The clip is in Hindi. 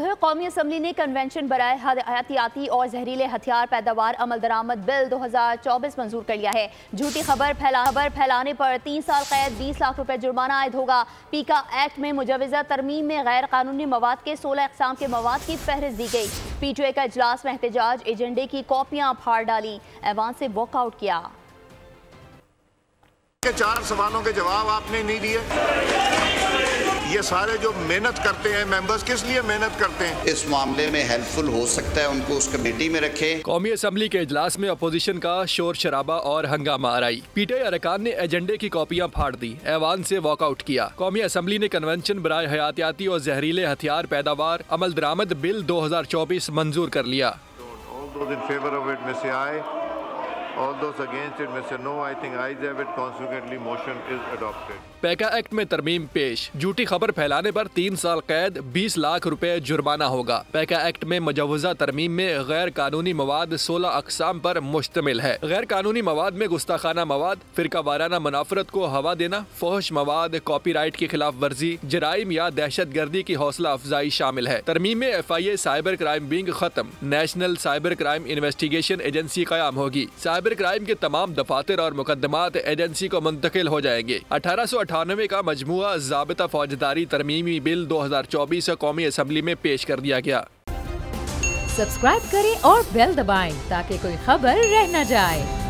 कौमी असम्बली ने कन्वेंशन बराए हयातियाती और जहरीले हथियार पैदावार अमल दरामद बिल 2024 मंजूर कर लिया है। झूठी खबर फैलाने पर 3 साल कैद 20 लाख रुपए जुर्माना आयद होगा। पीका एक्ट में मुजवजा तरमीम में गैर कानूनी मवाद के 16 अक़साम के मवाद की फहरिस्त दी गई। PTI का इजलास में एहतजाज एजेंडे की कॉपियां फाड़ डाली, ऐवान से वॉकआउट किया। 4 सवालों के जवाब आपने नहीं दिए। ये सारे जो मेहनत करते हैं मेंबर्स किस लिए मेहनत करते हैं? इस मामले में हेल्पफुल हो सकता है, उनको उस कमेटी में रखें। कौमी असम्बली के इजलास में अपोजिशन का शोर शराबा और हंगामा आराई। PTI अरकान ने एजेंडे की कॉपियां फाड़ दी, ऐवान से वॉकआउट किया। कौमी असम्बली ने कन्वेंशन बराए हयातियाती और जहरीले हथियार पैदावार अमल दरामद बिल 2024 मंजूर कर लिया। All those against it may say no. I think ayes have it. Consequently, motion is adopted. Paika act में तरमीम पेश। झूठी खबर फैलाने पर 3 साल कैद 20 लाख रुपए जुर्माना होगा। पैका एक्ट में मुजवजा तरमीम में गैर कानूनी मवाद 16 अक़साम पर मुश्तमिल है। गैर कानूनी मवाद में गुस्ताखाना मवाद, फिरका वाराना मुनाफरत को हवा देना, फोहश मवाद, कॉपीराइट की खिलाफ वर्जी, जराइम या दहशत गर्दी की हौसला अफजाई शामिल है। तरमीम में FIA साइबर क्राइम विंग खत्म, national cyber crime investigation agency कायम होगी। साइबर क्राइम के तमाम दफातर और मुकदमात एजेंसी को मुंतकिल हो जाएंगे। 1898 का मजमुआ ज़ाबिता फौजदारी तरमीमी बिल 2024 कौमी असम्बली में पेश कर दिया गया। सब्सक्राइब करें और बेल दबाएं ताकि कोई खबर रह न जाए।